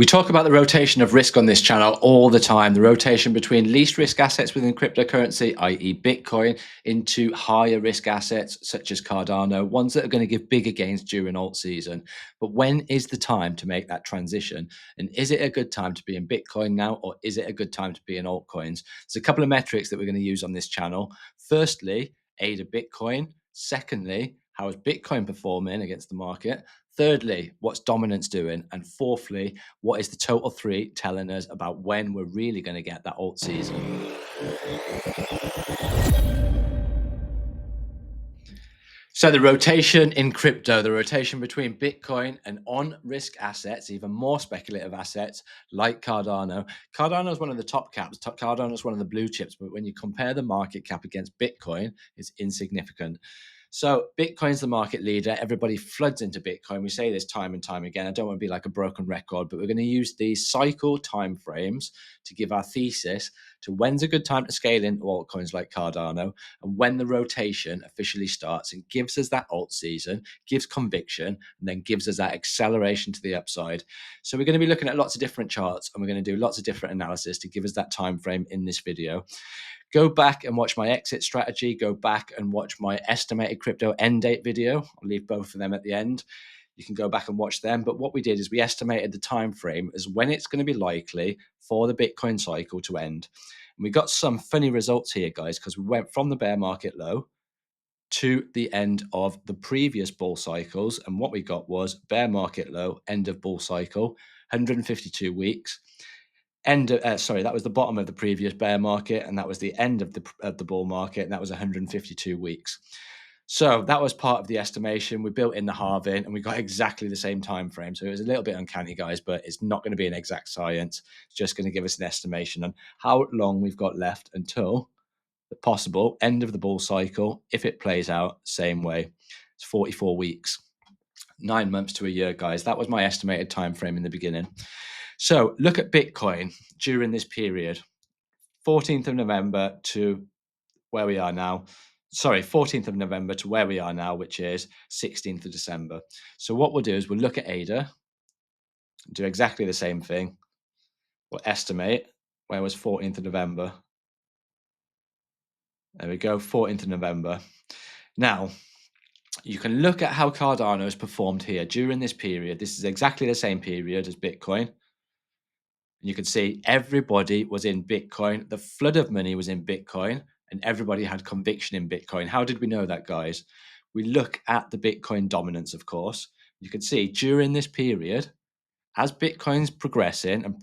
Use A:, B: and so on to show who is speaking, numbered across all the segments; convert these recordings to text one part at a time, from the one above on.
A: We talk about the rotation of risk on this channel all the time, the rotation between least risk assets within cryptocurrency, i.e. Bitcoin, into higher risk assets such as Cardano, ones that are going to give bigger gains during alt season. But when is the time to make that transition? And is it a good time to be in Bitcoin now, or is it a good time to be in altcoins? There's a couple of metrics that we're going to use on this channel. Firstly, ADA Bitcoin. Secondly, how is Bitcoin performing against the market? Thirdly, what's dominance doing? And fourthly, what is the total three telling us about when we're really going to get that alt season? So the rotation in crypto, the rotation between Bitcoin and on-risk assets, even more speculative assets like Cardano. Cardano is one of the top caps. Cardano is one of the blue chips, but when you compare the market cap against Bitcoin, it's insignificant. So Bitcoin's the market leader. Everybody floods into Bitcoin. We say this time and time again. I don't want to be like a broken record, but we're going to use these cycle timeframes to give our thesis to when's a good time to scale into altcoins like Cardano, and when the rotation officially starts and gives us that alt season, gives conviction, and then gives us that acceleration to the upside. So we're going to be looking at lots of different charts, and we're going to do lots of different analysis to give us that time frame in this video. Go back and watch my exit strategy. Go back and watch my estimated crypto end date video. I'll leave both of them at the end. You can go back and watch them. But what we did is we estimated the time frame as when it's going to be likely for the Bitcoin cycle to end. And we got some funny results here, guys, because we went from the bear market low to the end of the previous bull cycles. And what we got was bear market low, end of bull cycle, 152 weeks. That was the bottom of the previous bear market, and that was the end of the bull market, and that was 152 weeks. So that was part of the estimation. We built in the halving, and we got exactly the same time frame. So it was a little bit uncanny, guys, but it's not going to be an exact science. It's just going to give us an estimation on how long we've got left until the possible end of the bull cycle. If it plays out same way, it's 44 weeks, 9 months to a year, guys. That was my estimated time frame in the beginning. So look at Bitcoin during this period, 14th of November to where we are now. Sorry, 14th of November to where we are now, which is 16th of December. So what we'll do is we'll look at ADA, do exactly the same thing. We'll estimate where was 14th of November. There we go, 14th of November. Now, you can look at how Cardano has performed here during this period. This is exactly the same period as Bitcoin. You can see everybody was in Bitcoin. The flood of money was in Bitcoin, and everybody had conviction in Bitcoin. How did we know that, guys? We look at the Bitcoin dominance, of course. You can see during this period, as Bitcoin's progressing and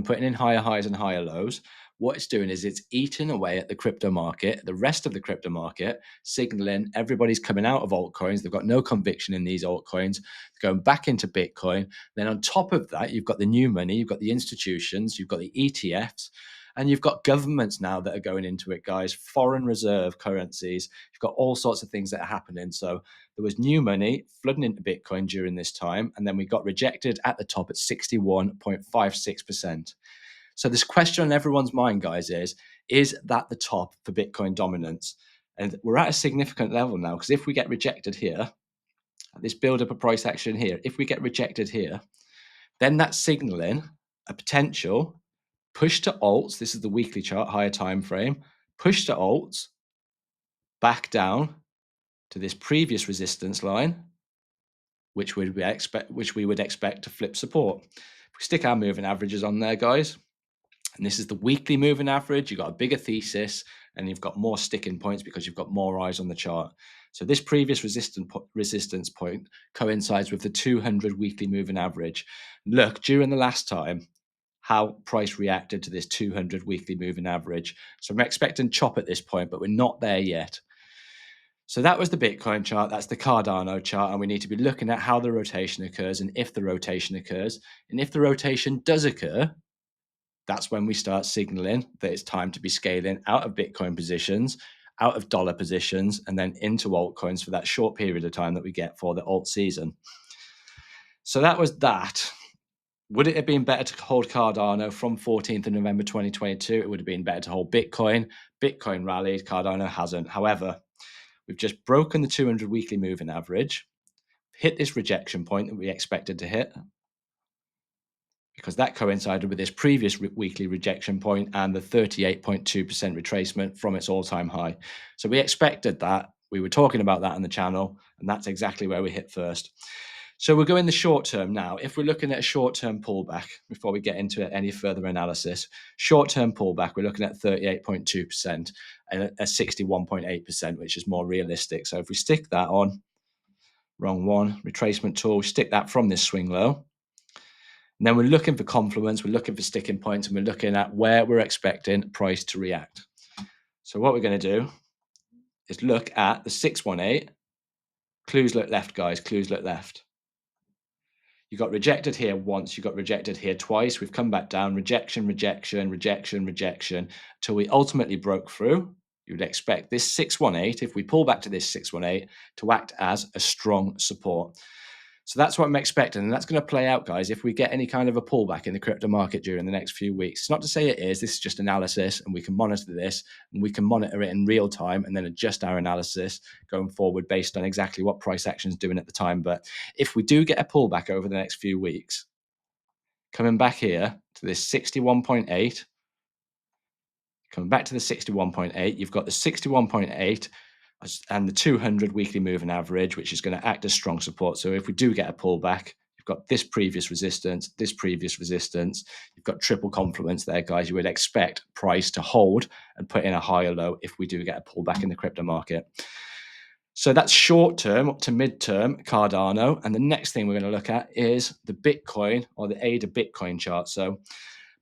A: putting in higher highs and higher lows, what it's doing is it's eating away at the crypto market, the rest of the crypto market, signaling everybody's coming out of altcoins. They've got no conviction in these altcoins, going back into Bitcoin. Then on top of that, you've got the new money, you've got the institutions, you've got the ETFs, and you've got governments now that are going into it, guys, foreign reserve currencies. You've got all sorts of things that are happening. So there was new money flooding into Bitcoin during this time, and then we got rejected at the top at 61.56%. So this question on everyone's mind, guys, is that the top for Bitcoin dominance? And we're at a significant level now, because if we get rejected here, this build up a price action here, if we get rejected here, then that's signaling a potential push to alts. This is the weekly chart, higher time frame, push to alts back down to this previous resistance line, which we would expect to flip support. If we stick our moving averages on there, guys, and this is the weekly moving average, you've got a bigger thesis and you've got more sticking points because you've got more eyes on the chart. So this previous resistance point coincides with the 200 weekly moving average. Look, during the last time, how price reacted to this 200 weekly moving average. So I'm expecting chop at this point, but we're not there yet. So that was the Bitcoin chart. That's the Cardano chart. And we need to be looking at how the rotation occurs and if the rotation occurs. And if the rotation does occur, that's when we start signaling that it's time to be scaling out of Bitcoin positions, out of dollar positions, and then into altcoins for that short period of time that we get for the alt season. So that was that. Would it have been better to hold Cardano from 14th of November 2022? It would have been better to hold Bitcoin. Bitcoin rallied, Cardano hasn't. However, we've just broken the 200 weekly moving average, hit this rejection point that we expected to hit. because that coincided with this previous weekly rejection point and the 38.2% retracement from its all-time high. So we expected that. We were talking about that on the channel, and that's exactly where we hit first. So we'll go in the short term now. If we're looking at a short-term pullback, before we get into any further analysis, short-term pullback, we're looking at 38.2% and a 61.8%, which is more realistic. So if we stick that on, wrong one, retracement tool, stick that from this swing low. And then we're looking for confluence, we're looking for sticking points, and we're looking at where we're expecting price to react. So what we're going to do is look at the 618. Clues look left, guys. Clues look left. You got rejected here once, you got rejected here twice. We've come back down, rejection, rejection, rejection, rejection, until we ultimately broke through. You would expect this 618, if we pull back to this 618, to act as a strong support. So that's what I'm expecting, and that's going to play out, guys, if we get any kind of a pullback in the crypto market during the next few weeks. It's not to say it is. This is just analysis, and we can monitor this, and we can monitor it in real time and then adjust our analysis going forward based on exactly what price action is doing at the time. But if we do get a pullback over the next few weeks, coming back here to this 61.8, coming back to the 61.8, you've got the 61.8 and the 200 weekly moving average, which is going to act as strong support. So if we do get a pullback, you've got this previous resistance, you've got triple confluence there, guys. You would expect price to hold and put in a higher low if we do get a pullback in the crypto market. So that's short term up to mid-term Cardano. And the next thing we're going to look at is the Bitcoin, or the ADA Bitcoin chart. So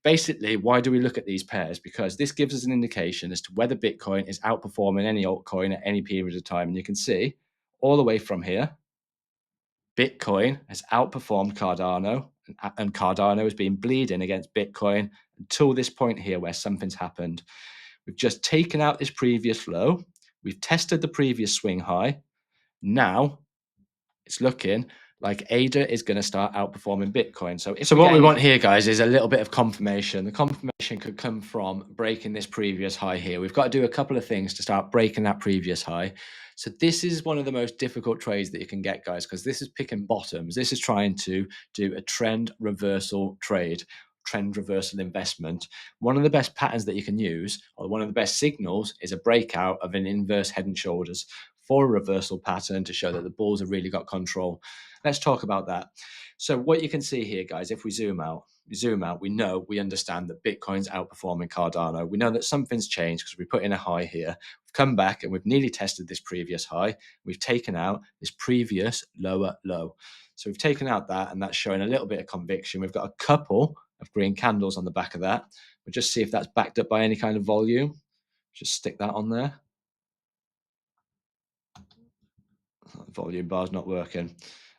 A: basically, why do we look at these pairs? Because this gives us an indication as to whether Bitcoin is outperforming any altcoin at any period of time. And you can see all the way from here, Bitcoin has outperformed Cardano, and Cardano has been bleeding against Bitcoin until this point here where something's happened. We've just taken out this previous low. We've tested the previous swing high. Now it's looking like ADA is going to start outperforming Bitcoin. So what we want here, guys, is a little bit of confirmation. The confirmation could come from breaking this previous high here. We've got to do a couple of things to start breaking that previous high. So this is one of the most difficult trades that you can get, guys, because this is picking bottoms. This is trying to do a trend reversal trade, trend reversal investment. One of the best patterns that you can use, or one of the best signals, is a breakout of an inverse head and shoulders for a reversal pattern to show that the bulls have really got control. Let's talk about that. So what you can see here, guys, if we zoom out, we understand that Bitcoin's outperforming Cardano. We know that something's changed because we put in a high here. We've come back and we've nearly tested this previous high. We've taken out this previous lower low. So we've taken out that, and that's showing a little bit of conviction. We've got a couple of green candles on the back of that. We'll just see if that's backed up by any kind of volume. Just stick that on there. Volume bar's not working.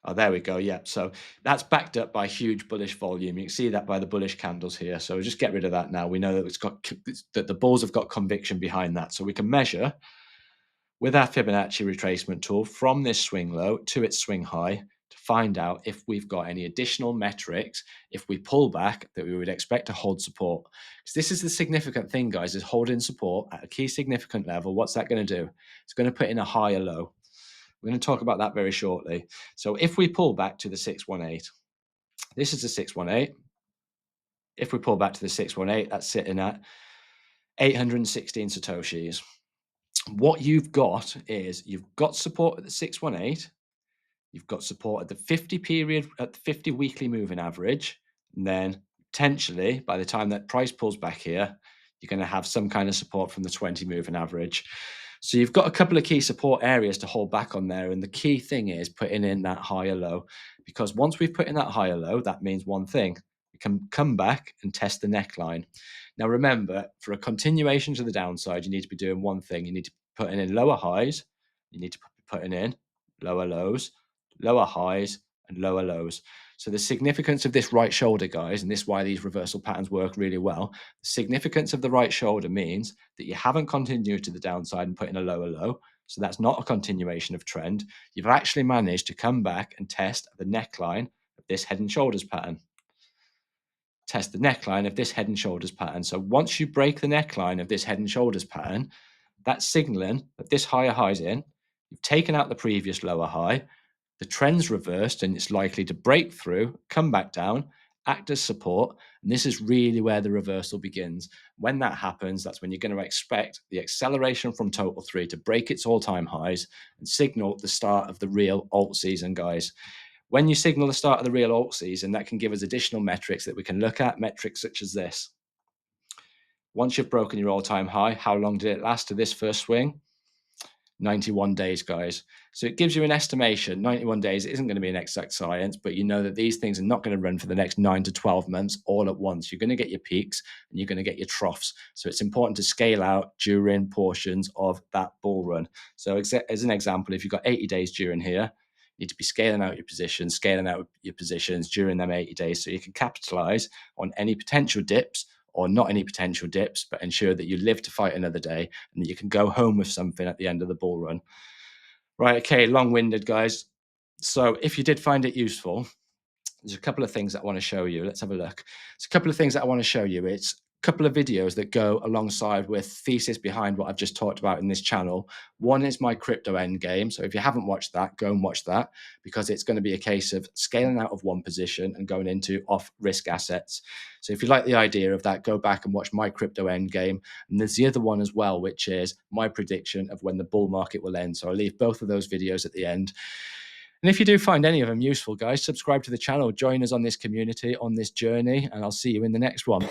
A: Oh, there we go. Yeah. So that's backed up by huge bullish volume. You can see that by the bullish candles here. So just get rid of that now. We know that the bulls have got conviction behind that. So we can measure with our Fibonacci retracement tool from this swing low to its swing high to find out if we've got any additional metrics if we pull back that we would expect to hold support. Because this is the significant thing, guys, is holding support at a key significant level. What's that going to do? It's going to put in a higher low. We're going to talk about that very shortly. So if we pull back to the 618, this is the 618. If we pull back to the 618, that's sitting at 816 Satoshis. What you've got is you've got support at the 618. You've got support at the 50 period, at the 50 weekly moving average. And then potentially by the time that price pulls back here, you're going to have some kind of support from the 20 moving average. So you've got a couple of key support areas to hold back on there. And the key thing is putting in that higher low, because once we've put in that higher low, that means one thing: we can come back and test the neckline. Now, remember, for a continuation to the downside, you need to be doing one thing. You need to put in lower highs. You need to be putting in lower lows, lower highs, and lower lows. So the significance of this right shoulder, guys, and this is why these reversal patterns work really well. The significance of the right shoulder means that you haven't continued to the downside and put in a lower low. So that's not a continuation of trend. You've actually managed to come back and test the neckline of this head and shoulders pattern. Test the neckline of this head and shoulders pattern. So once you break the neckline of this head and shoulders pattern, that's signaling that this higher high's in. You've taken out the previous lower high. The trend's reversed and it's likely to break through, come back down, act as support. And this is really where the reversal begins. When that happens, that's when you're going to expect the acceleration from total 3 to break its all-time highs and signal the start of the real alt season, guys. When you signal the start of the real alt season, that can give us additional metrics that we can look at, metrics such as this. Once you've broken your all-time high, how long did it last to this first swing? 91 days, guys. So it gives you an estimation. 91 days isn't going to be an exact science, but you know that these things are not going to run for the next 9 to 12 months all at once. You're going to get your peaks and you're going to get your troughs. So it's important to scale out during portions of that bull run. So as an example, if you've got 80 days during here, you need to be scaling out your positions, during them 80 days so you can capitalize on any potential dips or not any potential dips, but ensure that you live to fight another day and that you can go home with something at the end of the bull run. Right, okay, long-winded, guys. So if you did find it useful, there's a couple of things that I want to show you. Let's have a look. It's a couple of things that I want to show you. It's a couple of videos that go alongside with thesis behind what I've just talked about in this channel. One is my crypto end game. So if you haven't watched that, go and watch that, because it's going to be a case of scaling out of one position and going into off risk assets. So if you like the idea of that, go back and watch my crypto end game. And there's the other one as well, which is my prediction of when the bull market will end. So I'll leave both of those videos at the end. And if you do find any of them useful, guys, subscribe to the channel, join us on this community, on this journey, and I'll see you in the next one.